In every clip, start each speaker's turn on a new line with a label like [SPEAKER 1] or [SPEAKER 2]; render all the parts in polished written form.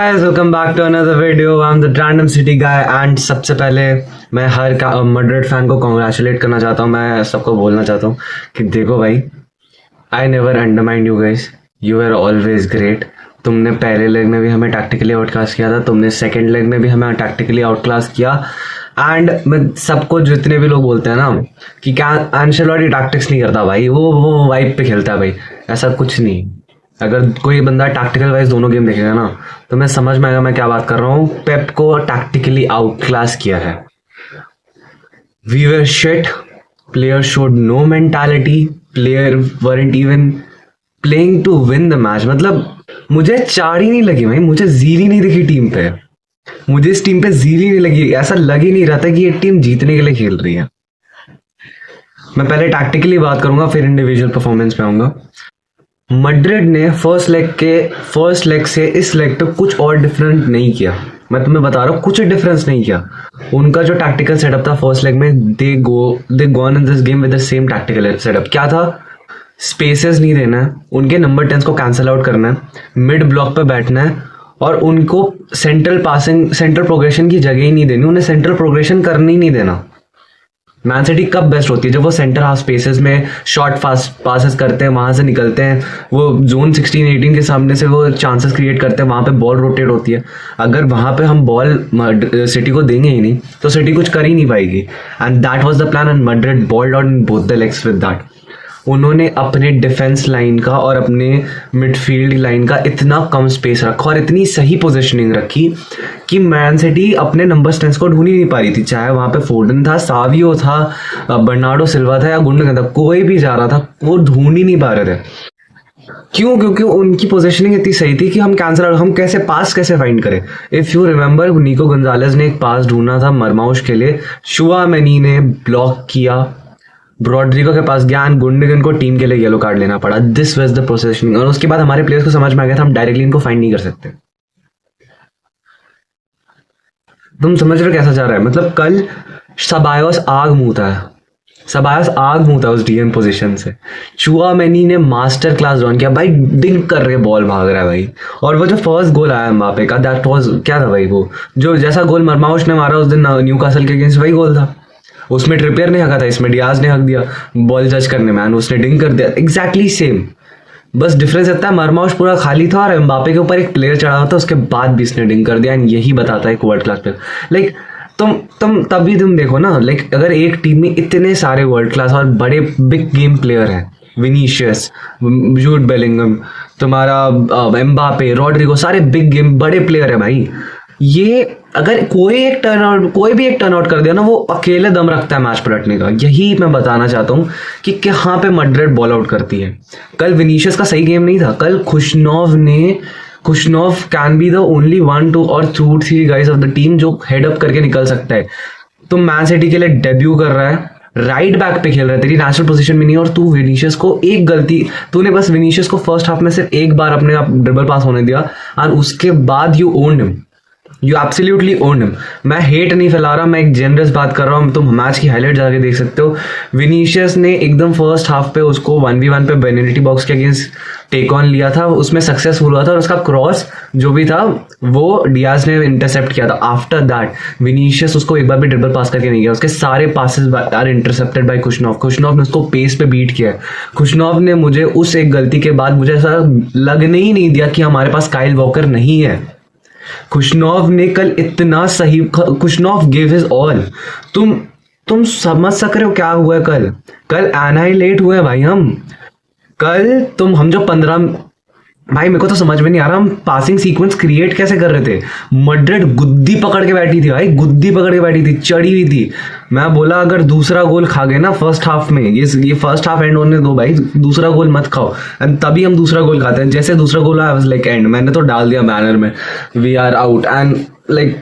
[SPEAKER 1] Guys, welcome back to another video. I'm the Random City guy and सबसे पहले मैं हर Madrid fan को congratulate करना चाहता हूँ। मैं सबको बोलना चाहता हूँ कि देखो भाई, I never undermind you guys, you are always great. तुमने पहले लेग में भी हमें टैक्टिकली आउटक्लास किया था, तुमने सेकंड लेग में भी हमें टैक्टिकली आउटक्लास किया। एंड मैं सबको, जितने भी लोग बोलते हैं ना कि क्या एंशेलोटी टैक्टिक्स नहीं करता, भाई वो वाइब पे खेलता है भाई, ऐसा कुछ नहीं। अगर कोई बंदा टैक्टिकल वाइज दोनों गेम देखेगा ना तो मैं समझ में आएगा मैं क्या बात कर रहा हूँ। पेप को टैक्टिकली आउट क्लास किया है। We were shit, player showed no mentality, player weren't even playing to win the match. मतलब मुझे चार ही नहीं लगी भाई, मुझे जीर ही नहीं दिखी टीम पे। मुझे इस टीम पे जीर ही नहीं लगी, ऐसा लग ही नहीं रहा था कि ये टीम जीतने के लिए खेल रही है। मैं पहले टैक्टिकली बात करूंगा फिर इंडिविजुअल परफॉर्मेंस पे आऊंगा। मैड्रिड ने फर्स्ट लेग से इस लेग तक कुछ और डिफरेंट नहीं किया। मैं तुम्हें बता रहा हूँ, कुछ डिफरेंस नहीं किया। उनका जो टैक्टिकल सेटअप था फर्स्ट लेग में, दे gone in this game with the same tactical setup. क्या था? स्पेसेस नहीं देना है, उनके नंबर 10 को कैंसिल आउट करना है, मिड ब्लॉक पे बैठना है और उनको सेंट्रल प्रोग्रेशन की जगह ही नहीं देनी, उन्हें सेंट्रल प्रोग्रेशन करने ही नहीं देना। मैन सिटी कब बेस्ट होती है? जब वो सेंटर हाफ स्पेसेस में शॉर्ट फास्ट पासेस करते हैं, वहां से निकलते हैं, वो जोन 16-18 के सामने से वो चांसेस क्रिएट करते हैं, वहां पे बॉल रोटेट होती है। अगर वहां पे हम बॉल सिटी को देंगे ही नहीं तो सिटी कुछ कर ही नहीं पाएगी। And that was the plan and Madrid balled out in both the legs with that. उन्होंने अपने डिफेंस लाइन का और अपने मिडफील्ड लाइन का इतना कम स्पेस रखा और इतनी सही पोजीशनिंग रखी कि मैन सिटी अपने नंबर 10 को ढूंढ ही नहीं पा रही थी। चाहे वहां पे फोर्डन था, सावियो था, बर्नार्डो सिल्वा था या गुंडोगन था, कोई भी जा रहा था, वो ढूंढ ही नहीं पा रहे थे। क्यों? क्योंकि उनकी पोजीशनिंग इतनी सही थी कि हम कैसे पास कैसे फाइंड करें। इफ यू रिमेंबर, निको गोंजालेस ने एक पास ढूंढा था मरमाउश के लिए, शुआमेनी ने ब्लॉक किया, रॉड्रिगो के पास गया, गुंडोगन को टीम के लिए येलो कार्ड लेना पड़ा। This was the positioning. और उसके बाद हमारे प्लेयर्स को समझ में आ गया था हम डायरेक्टली इनको फाइंड नहीं कर सकते। तुम समझ रहे हो कैसा जा रहा है? मतलब कल सबायोस आग मुंह था उस डीएम पोजीशन से। चुआमेनी ने मास्टर क्लास ड्रॉन किया भाई, डिंक कर रहे बॉल भाग रहा है भाई। और वो जो फर्स्ट गोल आया एम्बापे का, दैट वाज क्या था भाई? वो जो जैसा गोल मरमाउश ने मारा उस दिन न्यूकासल के अगेंस्ट, वही गोल था। उसमें ट्रिपियर ने हका था, इसमें डियाज ने हक दिया बॉल जज करने में, उसने डिंक कर दिया। एग्जैक्टली सेम, बस डिफरेंस इतना है मार्माउश पूरा खाली था और एम्बापे के ऊपर एक प्लेयर चढ़ा हुआ था, उसके बाद भी इसने डिंक कर दिया। एंड यही बताता है एक वर्ल्ड क्लास प्लेयर। लाइक तुम तभी तुम देखो ना, लाइक अगर एक टीम में इतने सारे वर्ल्ड क्लास और बड़े बिग गेम प्लेयर हैं, विनीशियस, जूड बेलिंगम, तुम्हारा एम्बापे, रॉड्रिगो, सारे बिग गेम बड़े प्लेयर है भाई। ये अगर कोई भी एक टर्न आउट कर दिया ना, वो अकेले दम रखता है मैच पलटने का। यही मैं बताना चाहता हूँ कि कहाँ पे मैड्रिड बॉल आउट करती है। कल विनीशियस का सही गेम नहीं था। कल खुशनोव कैन बी द ओनली 1, 2 और 2-3 गाइज ऑफ द टीम जो हेड अप करके निकल सकता है। तो मैन सिटी के लिए डेब्यू कर रहा है, राइट बैक पे खेल रहा है, तेरी नेशनल पोजीशन में नहीं, और तू विनीशियस को एक गलती, तूने बस विनीशियस को फर्स्ट हाफ में सिर्फ एक बार अपने आप ड्रिबल पास होने दिया और उसके बाद you owned him, you absolutely owned him. मैं हेट नहीं फैला रहा, मैं एक जेनरस बात कर रहा हूँ। तुम मैच की हाईलाइट जाके देख सकते हो। विनीशियस ने एकदम फर्स्ट हाफ पे उसको 1v1 पे बेनिडिटी बॉक्स के अगेंस्ट टेक ऑन लिया था, उसमें सक्सेसफुल हुआ था और उसका क्रॉस जो भी था वो डियाज ने इंटरसेप्ट किया था। आफ्टर दैट विनीशियस उसको एक बार भी ड्रिबल पास करके नहीं गया, उसके सारे पासेस आर इंटरसेप्टेड बाय खुशनोव ने उसको पेस पे बीट किया। खुशनोव ने मुझे उस एक गलती के बाद मुझे ऐसा लगने ही नहीं दिया कि हमारे पास काइल वॉकर नहीं है। खुशनोव ने कल इतना सही, खुशनोव गिव हिज ऑल। तुम समझ सक रहे हो क्या हुआ है? कल एनाइलेट हुए भाई हम। हम जो 15, भाई मेरे को तो समझ में नहीं आ रहा हम पासिंग सीक्वेंस क्रिएट कैसे कर रहे थे। मैड्रिड गुद्दी पकड़ के बैठी थी भाई, गुद्दी पकड़ के बैठी थी, चढ़ी हुई थी। मैं बोला अगर दूसरा गोल खा गए ना फर्स्ट हाफ में, ये फर्स्ट हाफ एंड होने दो भाई, दूसरा गोल मत खाओ, एंड तभी हम दूसरा गोल खाते हैं। जैसे दूसरा गोल आया लाइक एंड, मैंने तो डाल दिया बैनर में we are out. And like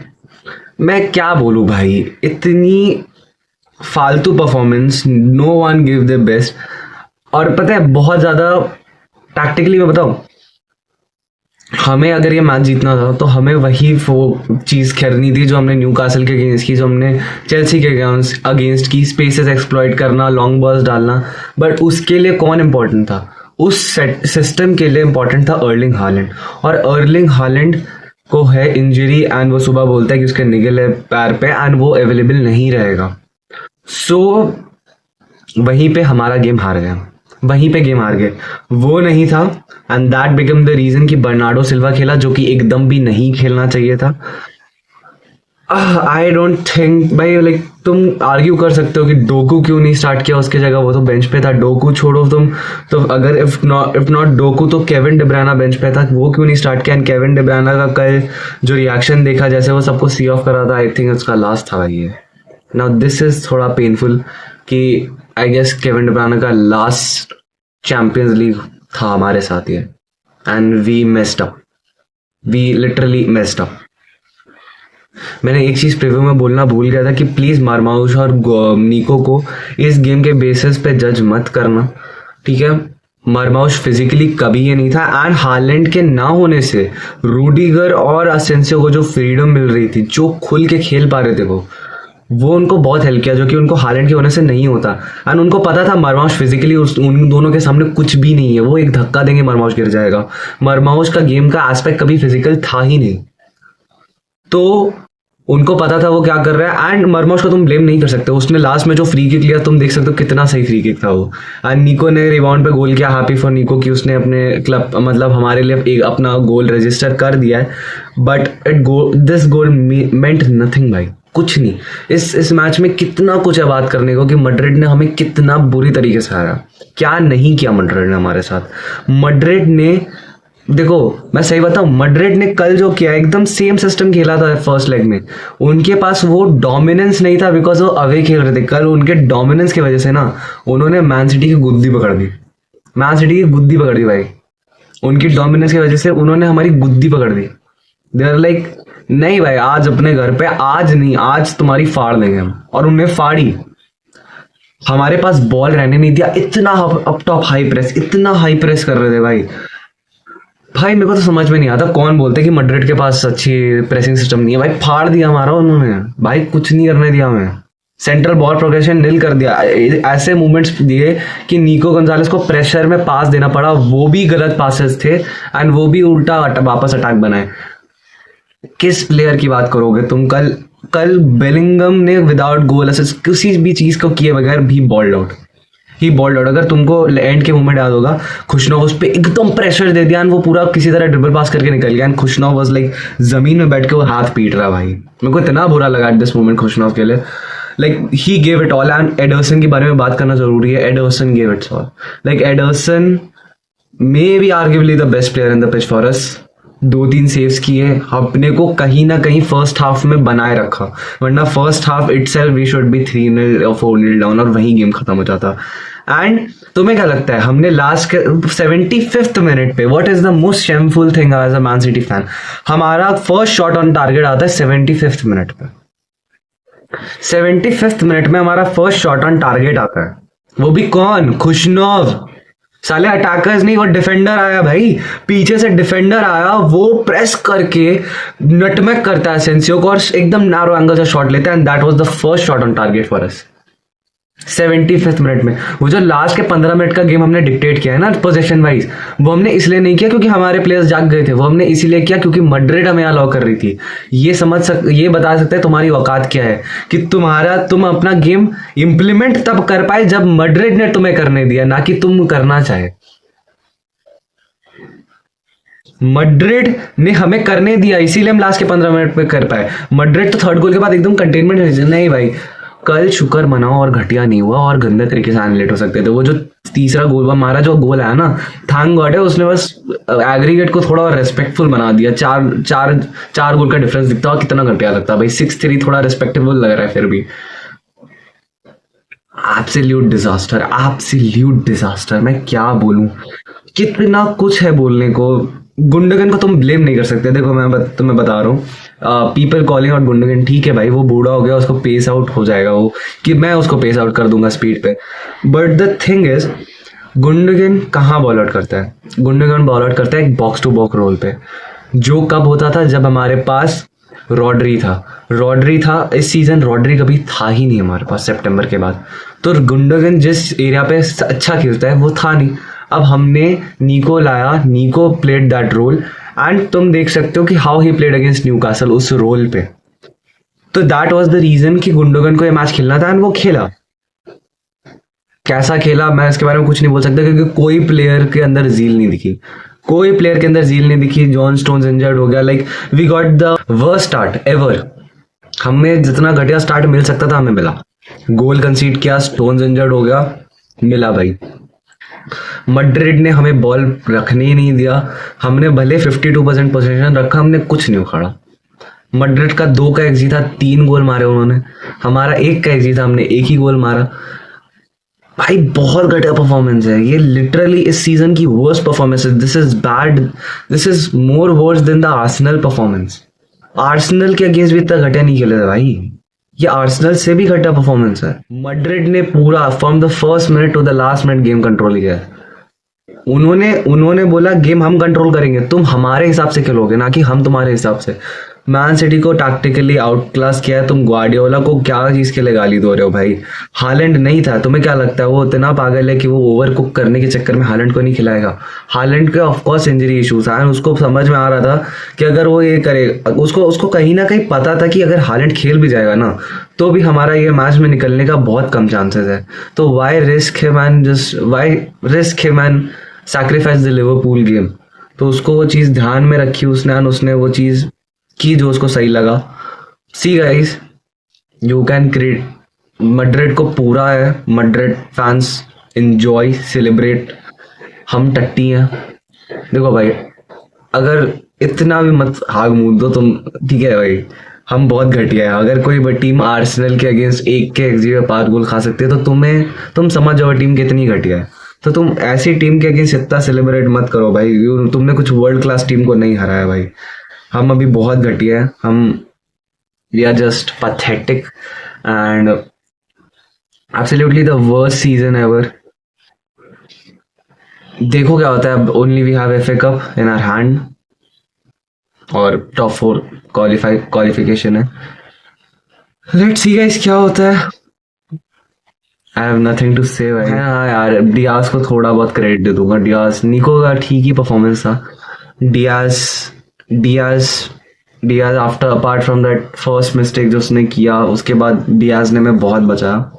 [SPEAKER 1] मैं क्या बोलूं भाई, इतनी फालतू performance, no one give the best. और पता है बहुत ज्यादा टैक्टिकली मैं बताऊं, हमें अगर ये मैच जीतना था तो हमें वही वो चीज़ करनी थी जो हमने न्यूकासल के अगेंस्ट की, जो हमने चेल्सी के अगेंस्ट की, स्पेसेस एक्सप्लॉइट करना, लॉन्ग बॉल्स डालना। बट उसके लिए कौन इंपॉर्टेंट था? उस सिस्टम के लिए इंपॉर्टेंट था अर्लिंग हालैंड। और अर्लिंग हालैंड को है इंजरी एंड वो सुबह बोलता है कि उसके निगल है पैर पे एंड वो अवेलेबल नहीं रहेगा। सो वहीं पे हमारा गेम हार गया, वहीं पे गेम हार गए। वो नहीं था and that become the reason कि बर्नार्डो सिल्वा खेला, जो कि एकदम भी नहीं खेलना चाहिए था। आई डोंट थिंक भाई, लाइक तुम आर्ग्यू कर सकते हो कि डोकू क्यों नहीं स्टार्ट किया उसकी जगह, वो तो बेंच पे था। डोकू छोड़ो तुम, तो अगर इफ नॉट डोकू तो केविन डिब्राना बेंच पे था, वो क्यों नहीं स्टार्ट किया। एंड केविन डिब्राना का कल जो रिएक्शन देखा, जैसे वो सबको सी ऑफ कर रहा था, आई थिंक उसका लास्ट था भाई ये। नाउ दिस इज थोड़ा पेनफुल कि आई गेस केविन डिब्राना का लास्ट चैंपियंस लीग था हमारे साथ ये, and we messed up, we literally messed up. मैंने एक चीज़ प्रीव्यू में बोलना भूल गया था कि प्लीज़ मार्माउश और निको को इस गेम के बेसिस पे जज मत करना, ठीक है। मार्माउश फिजिकली कभी ये नहीं था एंड हालैंड के ना होने से रूडिगर और असेंसियो को जो फ्रीडम मिल रही थी, जो खुल के खेल पा रहे थे, वो उनको बहुत हेल्प किया, जो कि उनको हालैंड के होने से नहीं होता। एंड उनको पता था मार्माउश फिजिकली उन दोनों के सामने कुछ भी नहीं है, वो एक धक्का देंगे मार्माउश गिर जाएगा। मार्माउश का गेम का एस्पेक्ट कभी फिजिकल था ही नहीं, तो उनको पता था वो क्या कर रहा है। एंड मरमोश को तुम ब्लेम नहीं कर सकते, उसने लास्ट में जो फ्री किक लिया तुम देख सकते हो कितना सही फ्री किक था वो। एंड निको ने रिबाउंड पे गोल किया, हैप्पी फॉर निको कि उसने अपने क्लब मतलब हमारे लिए एक अपना गोल रजिस्टर कर दिया है। But this goal meant nothing भाई, कुछ नहीं। इस मैच में कितना कुछ है बात करने को कि मैड्रिड ने हमें कितना बुरी तरीके से हारा, क्या नहीं किया मैड्रिड ने हमारे साथ। मैड्रिड ने देखो, मैं सही बताऊं, मैड्रिड ने कल जो किया एकदम सेम सिस्टम खेला था फर्स्ट लेग में। उनके पास वो डोमिनेंस नहीं था बिकॉज वो अवे खेल रहे थे। कल उनके डोमिनेंस की वजह से ना उन्होंने मैन सिटी की गुद्दी पकड़ दी, मैन सिटी की गुद्दी पकड़ दी भाई। उनकी डोमिनेंस की वजह से उन्होंने हमारी गुद्दी पकड़ दी। दे आर लाइक नहीं भाई, आज अपने घर पे, आज नहीं, आज तुम्हारी फाड़ देंगे हम। और उन्हें फाड़ी, हमारे पास बॉल रहने नहीं दिया। इतना अप टॉप हाई प्रेस, इतना हाई प्रेस कर रहे थे भाई। मेरे को तो समझ में नहीं आता कौन बोलते कि मैड्रिड के पास अच्छी प्रेसिंग सिस्टम नहीं है। भाई फाड़ दिया हमारा उन्होंने, भाई कुछ नहीं करने दिया हमें। सेंट्रल बॉल प्रोग्रेशन निल कर दिया। ऐसे मूवमेंट्स दिए कि निको गोंजालेस को प्रेशर में पास देना पड़ा, वो भी गलत पासेस थे एंड वो भी उल्टा वापस अटैक बनाए। किस प्लेयर की बात करोगे तुम? कल बेलिंगम ने विदाउट गोल असिस्ट किसी भी चीज को किए बगैर भी बॉल्ड आउट, ही बॉल्ड आउट। अगर तुमको एंड के मोमेंट याद होगा, खुशनोव उस पर एकदम प्रेशर दे दिया, वो पूरा किसी तरह ड्रिबल पास करके निकल गया। एंड खुशनोव वाज लाइक जमीन में बैठ के वो हाथ पीट रहा भाई। मेरे को इतना बुरा लगा एट दिस मोमेंट खुशनोव के लिए। Like he gave it all. And Anderson के बारे में बात करना जरूरी है। Anderson gave it all. Like Anderson may be arguably the best player in the pitch for us. 2-3 saves किए, अपने को कहीं ना कहीं फर्स्ट हाफ में बनाए रखा, वरना first half itself we should be 3-0 और 4-0 डाउन और वहीं गेम खत्म हो जाता। एंड तुम्हें क्या लगता है, हमने लास्ट के 75th मिनट पे, what is the most shameful thing as a Man City fan, हमारा फर्स्ट शॉट ऑन टारगेट आता है 75th मिनट पे। 75th मिनट में हमारा फर्स्ट शॉट ऑन टारगेट आता है, वो भी कौन? खुशनोव। साले अटैकर्स नहीं, वो डिफेंडर आया भाई, पीछे से डिफेंडर आया, वो प्रेस करके नटमैक करता है सेंसियो को और एकदम नैरो एंगल से शॉट लेता है। And that was the first shot on target for us 75th minute में। वो जो लास्ट के 15 मिनट का गेम हमने डिक्टेट किया है ना पोजीशन वाइज, वो हमने इसलिए नहीं किया क्योंकि हमारे प्लेयर्स जाग गए थे, वो हमने इसीलिए किया क्योंकि मैड्रिड हमें अलाउ कर रही थी। ये बता सकते हैं तुम्हारी औकात क्या है कि तुम अपना गेम इंप्लीमेंट तब कर पाए जब मैड्रिड ने तुम्हें करने दिया, ना कि तुम करना चाहे। मैड्रिड ने हमें करने दिया, इसीलिए हम लास्ट के 15 मिनट में कर पाए। मैड्रिड तो थर्ड गोल के बाद एकदम कंटेनमेंट, नहीं भाई कल शुक्र मनाओ और घटिया नहीं हुआ और गंदे तरीके से एनिलेट हो सकते थे। वो जो तीसरा गोल हमारा जो गोल आया ना, थैंक गॉड है उसने बस एग्रीगेट को थोड़ा रेस्पेक्टफुल बना दिया। चार गोल का डिफरेंस दिखता हुआ कितना घटिया लगता भाई। 6-3 थोड़ा रेस्पेक्टेबल लग रहा है फिर भी। Absolute disaster, absolute disaster. मैं क्या बोलूं, कितना कुछ है बोलने को। गुंडगन को तुम ब्लेम नहीं कर सकते। देखो मैं तुम्हें बता रहा हूँ, पीपल कॉलिंग आउट गुंडगन, ठीक है भाई वो बूढ़ा हो गया, उसको पेस आउट हो जाएगा, वो कि मैं उसको पेस आउट कर दूंगा स्पीड पे। बट द थिंग इज गुंडगन कहाँ बॉल आउट करता है? गुंडगन बॉल आउट करता है एक बॉक्स टू बॉक्स रोल पे, जो कब होता था जब हमारे पास रॉड्री था। इस सीजन रॉड्री कभी था ही नहीं हमारे पास सितंबर के बाद। तो गुंडगन जिस एरिया पे अच्छा खेलता है वो था नहीं। अब हमने निको लाया, निको प्लेड दैट रोल एंड तुम देख सकते हो कि how he played against Newcastle उस रोल पे। तो दैट वाज द रीजन कि गुंडोगन को ये मैच खेलना था एंड वो खेला। कैसा खेला मैं इसके बारे में कुछ नहीं बोल सकता, क्योंकि कोई प्लेयर के अंदर जील नहीं दिखी, कोई प्लेयर के अंदर जील नहीं दिखी। जॉन स्टोन्स इंजर्ड हो गया, like we got the worst start ever. हमें जितना घटिया स्टार्ट मिल सकता था हमें मिला। गोल कंसीड किया, स्टोन्स इंजर्ड हो गया, मिला भाई। मैड्रिड ने हमें बॉल रखने ही नहीं दिया। हमने भले 52% पोजीशन रखा, हमने कुछ नहीं उखाड़ा। मैड्रिड का 2 का एक्जी था, 3 गोल मारे उन्होंने। हमारा 1 का एक्जी था, हमने 1 ही गोल मारा। भाई बहुत घटिया परफॉर्मेंस है ये, लिटरली इस सीजन की वर्स्ट परफॉर्मेंस है। This is bad, this is more worse than the Arsenal performance. Arsenal के अगेंस्ट भी इतना घटिया नहीं खेले थे भाई, ये आर्सेनल से भी घटिया परफॉर्मेंस है। मैड्रिड ने पूरा from the first minute to the last minute game control किया है। उन्होंने बोला गेम हम कंट्रोल करेंगे, तुम हमारे हिसाब से खेलोगे ना कि हम तुम्हारे हिसाब से। मैन सिटी को टैक्टिकली आउट क्लास किया है। तुम ग्वार्डियोला को क्या चीज के लिए गाली दो रहे हो भाई? हालैंड नहीं था, तुम्हें क्या लगता है वो इतना पागल है कि वो ओवर कुक करने के चक्कर में हालैंड को नहीं खिलाएगा? हालैंड के ऑफकोर्स इंजरी इशूज आए, उसको समझ में आ रहा था कि अगर वो ये करे, उसको कहीं ना कहीं पता था कि अगर हालैंड खेल भी जाएगा ना तो भी हमारा ये मैच में निकलने का बहुत कम चांसेस है। तो वाई रिस्क है man, sacrifice the Liverpool game. तो उसको वो चीज़ ध्यान में रखी उसने, और उसने वो चीज़ की जो उसको सही लगा। See guys, you can create. Madrid को पूरा है, मैड्रिड फैंस एंजॉय, सेलिब्रेट। हम टट्टी हैं। देखो भाई, अगर इतना भी मत हाग मूद दो तुम, ठीक है भाई, हम बहुत घटिया है। अगर कोई टीम आर्सेनल के अगेंस्ट 1 के एक्सजी में 5 गोल खा सकती है तो तुम समझ जाओ टीम कितनी घटिया है। तो तुम ऐसी टीम के अगेंस्ट इतना सेलिब्रेट मत करो भाई, तुमने कुछ वर्ल्ड क्लास टीम को नहीं हराया भाई। हम अभी बहुत घटिया है, we are just pathetic and absolutely the worst season ever. देखो क्या होता है। Only we have FA cup in our hand और टॉप 4 क्वालिफिकेशन है। लेट्स सी गाइस क्या होता है। आई हैव नथिंग टू से भाई। हाँ यार, डियाज को थोड़ा बहुत क्रेडिट दे दूंगा। डियाज, निको का ठीक ही परफॉर्मेंस था। Diaz after apart from that first mistake जो उसने किया, उसके बाद डियाज ने मैं बहुत बचाया।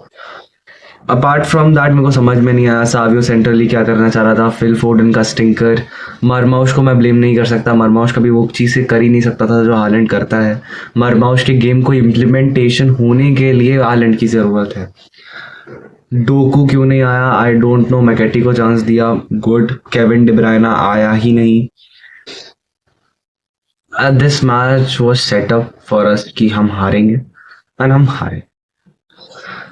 [SPEAKER 1] अपार्ट फ्रॉम दैट मेरे को समझ में नहीं आया सावियो सेंट्रली क्या करना चाह रहा था। फिल फोर्डन का स्टिंकर, मरमाउश को मैं ब्लेम नहीं कर सकता। मरमाउश कभी वो चीज़ें कर ही नहीं सकता था जो हालैंड करता है। मरमाउश के गेम को इम्प्लीमेंटेशन होने के लिए हालैंड की ज़रूरत है। डोकू क्यों नहीं आया? I don't know. मैकेटी को चांस दिया, गुड। केविन डी ब्रुयना आया ही नहीं। This match was set up for us कि हम हारेंगे एंड हम हारे।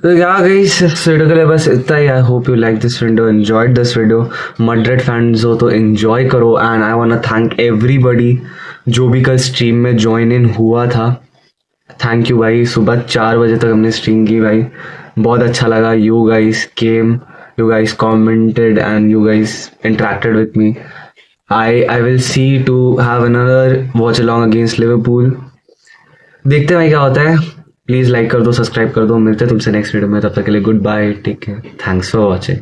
[SPEAKER 1] तो क्या गाइस, इस वीडियो के लिए बस इतना ही। I hope you like this video, enjoyed this video. Madrid fans हो तो एंजॉय करो and I want to thank everybody जो भी कल स्ट्रीम में ज्वाइन इन हुआ था। थैंक यू भाई। सुबह 4 बजे तक हमने स्ट्रीम की भाई, बहुत अच्छा लगा। You guys came, you guys commented and you guys interacted with me. I will see to have another watch along against Liverpool। देखते हैं भाई क्या होता है। प्लीज़ लाइक कर दो, सब्सक्राइब कर दो। मिलते हैं तुमसे नेक्स्ट वीडियो में, तब तक के लिए goodbye, take care, thanks for watching.